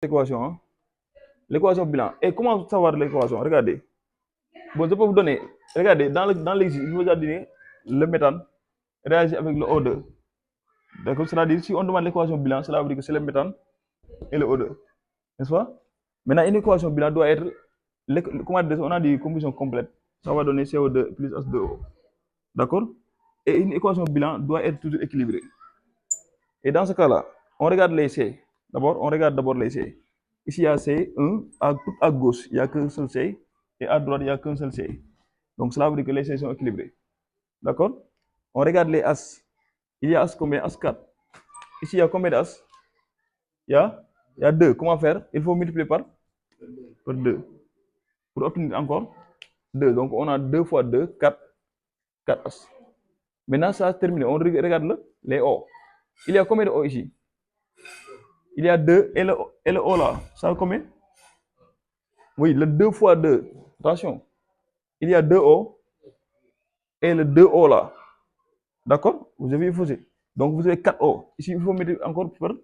l'équation, hein. L'équation bilan. Et comment savoir l'équation? Regardez. Bon, je peux vous donner. Regardez, dans l'exercice, il vous a donné le méthane réagit avec le O2. D'accord? C'est-à-dire, si on demande l'équation bilan, cela veut dire que c'est le méthane et le O2. N'est-ce pas? Maintenant, une équation bilan doit être, comment dire, on a dit composition complète. Ça va donner CO2 plus H2O. D'accord? Et une équation bilan doit être toujours équilibrée. Et dans ce cas-là, on regarde les C. D'abord, on regarde d'abord les C. Ici, il y a C1, à gauche, il n'y a qu'un seul C, et à droite, il n'y a qu'un seul C. Donc, cela veut dire que les C sont équilibrés. D'accord? On regarde les As. Il y a As combien? As 4. Ici, il y a combien d'As? Il y a 2. Comment faire? Il faut multiplier par 2. Pour obtenir encore 2. Donc, on a 2 fois 2, 4, 4 As. Maintenant, ça a terminé. On regarde les O. Il y a combien de O ici? Il y a 2 et le O là. Ça a combien? Oui, le 2 fois 2. Attention. Il y a 2 O et le 2 O là. D'accord? Vous avez effacé. Donc, vous avez 4 O. Ici, il faut mettre encore par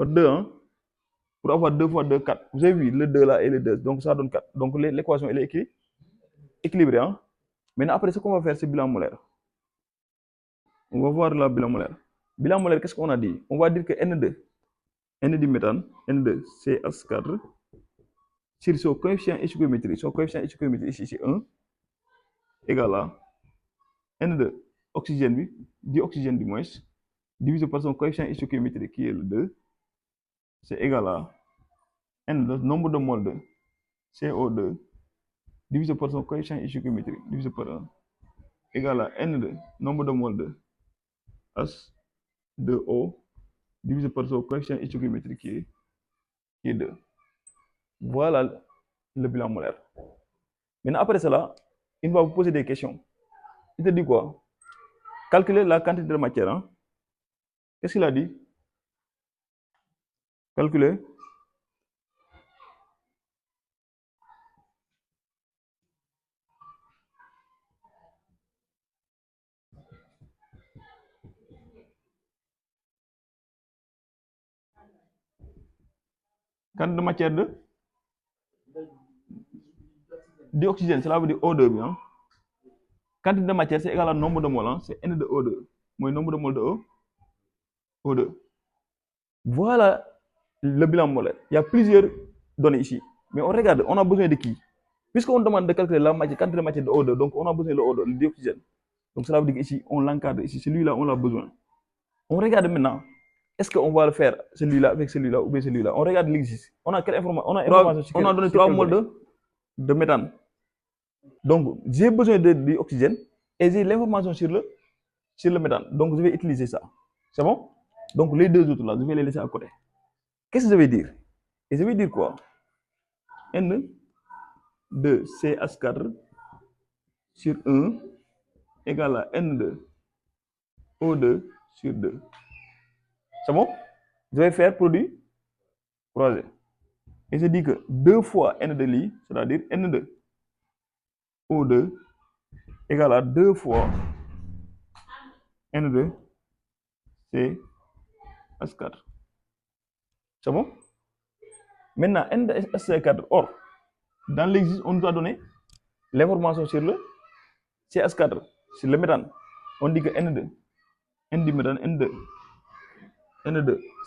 2. Hein? Pour avoir 2 fois 2, 4. Vous avez vu le 2 là et le 2. Donc, ça donne 4. Donc, l'équation, elle est équilibrée. Hein? Maintenant, après, ce qu'on va faire, c'est bilan molaire. On va voir le bilan molaire. Bilan molaire, qu'est-ce qu'on a dit? On va dire que N2, N du méthane, N2, CH4, sur son coefficient isochrométrique. Son coefficient isochrométrique ici, c'est 1, égal à N2, oxygène, dioxygène du moins, divisé par son coefficient isochrométrique qui est le 2, c'est égal à N, le nombre de moles de CO2, divisé par son coefficient isochrométrique, divisé par 1, égal à N2, nombre de moles de H2O, divisé par son coefficient isochrométrique qui est 2. Voilà le bilan molaire. Maintenant, après cela, il va vous poser des questions. Il te dit quoi? Calculer la quantité de matière. Hein? Qu'est-ce qu'il a dit? Calculer quantité de matière de dioxygène, cela veut dire O2. Hein? Quantité de matière, c'est égal à nombre de moles. Hein? C'est N de O2. Moins nombre de moles de O2. Voilà le bilan molaire. Il y a plusieurs données ici. Mais on regarde, on a besoin de qui? Puisqu'on demande de calculer la matière, quantité de matière de O2, donc on a besoin de l'O2, le dioxygène. Donc cela veut dire qu'ici, on l'encadre. Ici, celui-là, on a besoin. On regarde maintenant. Est-ce qu'on va le faire celui-là avec celui-là ou bien celui-là? On regarde l'exercice. On a quelle information? On a information sur On a donné 3 moles de méthane. Donc, j'ai besoin de l'oxygène et j'ai l'information sur le méthane. Donc, je vais utiliser ça. C'est bon? Donc, les deux autres là, je vais les laisser à côté. Qu'est-ce que je vais dire? Et je vais dire quoi? N de CH4 sur 1 égale à N de O2 sur 2. C'est bon? Je vais faire produit croisé. Et je dis que 2 fois N de li, c'est-à-dire N de O2 égale à 2 fois N de CH4. C'est bon? Maintenant, N de CH4, or, dans l'exercice, on nous a donné l'information sur le CH4, sur le méthane. On dit que N du méthane, N2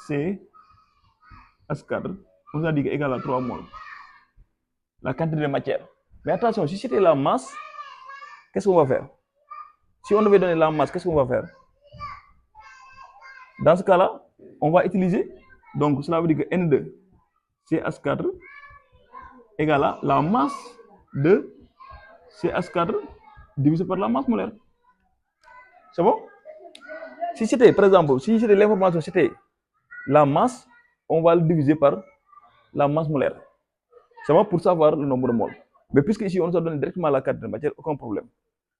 CH4, on nous a dit que égal à 3 moles. La quantité de matière. Mais attention, si c'était la masse, qu'est-ce qu'on va faire? Si on devait donner la masse, qu'est-ce qu'on va faire? Dans ce cas-là, on va utiliser, donc cela veut dire que N2 CH4 égale à la masse de CH4 divisé par la masse molaire. C'est bon? Si c'était, par exemple, si c'était l'information, c'était la masse, on va le diviser par la masse molaire. C'est bon pour savoir le nombre de moles. Mais puisque ici, on nous a donné directement la quantité de matière, aucun problème.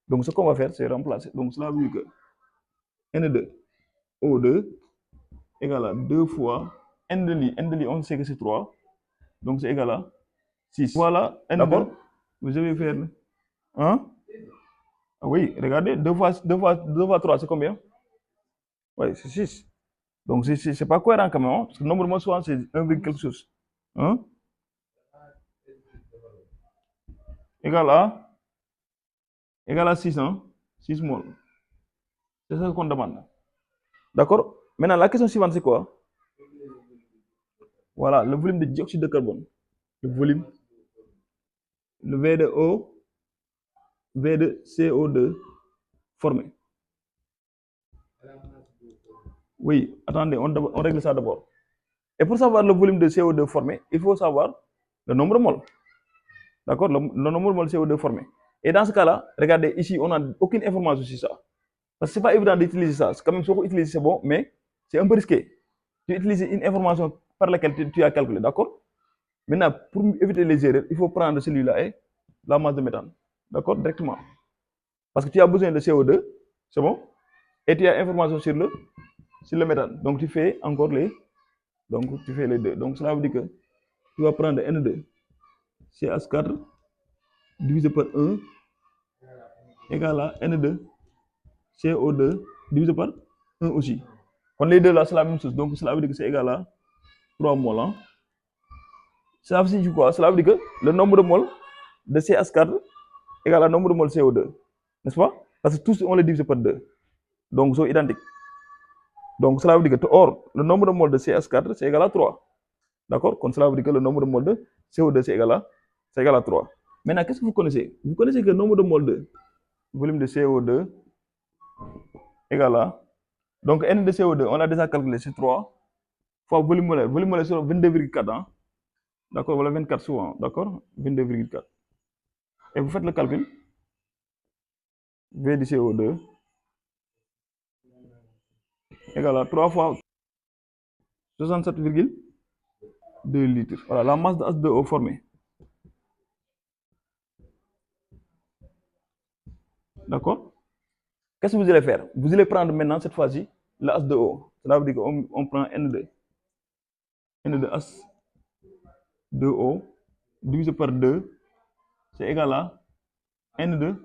Donc, ce qu'on va faire, c'est remplacer. Donc, cela veut dire que N2 O2 égale à 2 fois N de li, on sait que c'est 3. Donc, c'est égal à 6. Voilà, N2, vous allez faire. Hein? Oui, regardez, 2 fois 3, c'est combien? Oui, c'est 6. Donc, c'est pas cohérent quand même, hein, parce que le nombre de moles souvent, c'est 1, quelque chose. hein, égale à 6, hein, 6 mol. C'est ça qu'on demande. D'accord? Maintenant, la question suivante, c'est quoi? Voilà, le volume de dioxyde de carbone. Le volume, le V de O, V de CO2 formé. Oui, attendez, on règle ça d'abord. Et pour savoir le volume de CO2 formé, il faut savoir le nombre de moles. D'accord? Le nombre de moles CO2 formé. Et dans ce cas-là, regardez, ici, on n'a aucune information sur ça. Parce que ce n'est pas évident d'utiliser ça. C'est quand même, si on utilise, c'est bon, mais c'est un peu risqué. Tu utilises une information par laquelle tu as calculé. D'accord? Maintenant, pour éviter les erreurs, il faut prendre celui-là et la masse de méthane. D'accord? Directement. Parce que tu as besoin de CO2, c'est bon? Et tu as information sur le méthane. Donc tu fais encore donc tu fais les deux. Donc cela veut dire que tu vas prendre N2, CH4 divisé par 1 égale à N2, CO2 divisé par 1 aussi. Quand les deux là, c'est la même chose. Donc cela veut dire que c'est égal à 3 moles. Hein. Ça veut dire quoi? Cela veut dire que le nombre de moles de CH4 égale à nombre de moles CO2. N'est-ce pas? Parce que tous on les divise par 2. Donc ils sont identiques. Donc cela veut dire que, or, le nombre de moles de CH4 c'est égal à 3. D'accord? Donc cela veut dire que le nombre de moles de CO2 c'est égal à 3. Maintenant, qu'est-ce que vous connaissez? Vous connaissez que le nombre de moles de volume de CO2 égal à. Donc N de CO2, on a déjà calculé, c'est 3 fois volume molaire. Volume molaire c'est 22,4. Hein? D'accord? Voilà 24 souvent. D'accord? 22,4. Et vous faites le calcul. V du CO2 égale à 3 fois 67,2 litres. Voilà la masse de H2O formée. D'accord? Qu'est-ce que vous allez faire? Vous allez prendre maintenant, cette fois-ci, le H2O. Cela veut dire qu'on prend N2. N2H2O divisé par 2, c'est égal à N2.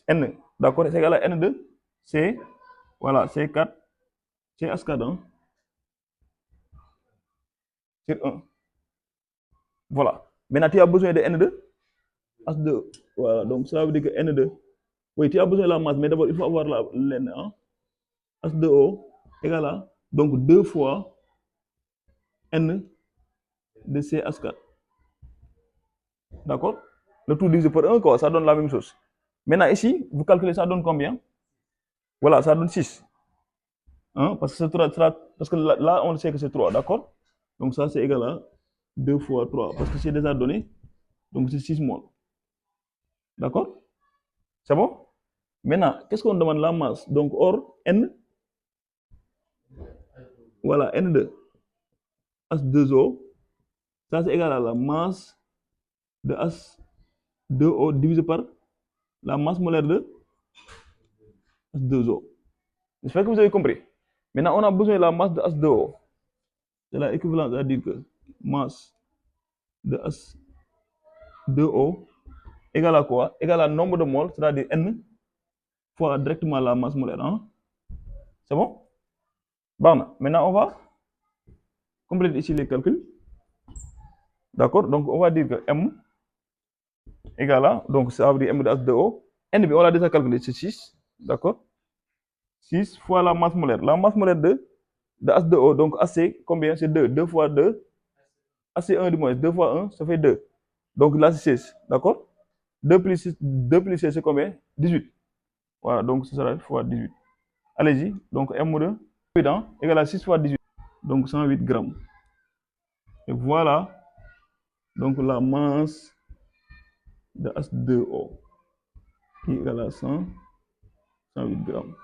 N. D'accord? C'est égal à N2. C. Voilà, C4. CH4 hein, sur 1. Voilà. Maintenant, tu as besoin de N2. H2. Voilà, donc ça veut dire que N2. Oui, tu as besoin de la masse, mais d'abord, il faut avoir l'N. Hein? H2O égale à donc 2 fois N de CH4. D'accord? Le tout divisé par 1, quoi, ça donne la même chose. Maintenant, ici, vous calculez, ça donne combien? Voilà, ça donne 6. Hein? Parce que là, on sait que c'est 3, d'accord? Donc ça, c'est égal à 2 fois 3, parce que c'est déjà donné. Donc c'est 6 moles. D'accord? C'est bon? Maintenant, qu'est-ce qu'on demande la masse? Donc, or, N, voilà, N2, H2O, ça c'est égal à la masse de H2O divisé par la masse molaire de H2O. J'espère que vous avez compris. Maintenant, on a besoin de la masse de H2O. C'est la équivalence à dire que masse de H2O égale à quoi? Égale à nombre de moles, c'est-à-dire N fois directement la masse molaire. Hein? C'est bon? Bon, maintenant, on va compléter ici les calculs. D'accord? Donc, on va dire que M égale à, donc ça veut dire M de H2O. N, on l'a déjà calculé, c'est 6. D'accord? 6 fois la masse molaire. La masse molaire de H2O, donc AC, combien? C'est 2. 2 fois 2, AC1 du moins. 2 fois 1, ça fait 2. Donc là, c'est 16. D'accord? 2 plus 6, 2 plus 16, c'est combien? 18. Voilà, donc ce sera fois 18. Allez-y. Donc M de 8 égale à 6 fois 18. Donc 108 grammes. Et voilà. Donc la masse de H2O qui est égale à 108 grammes.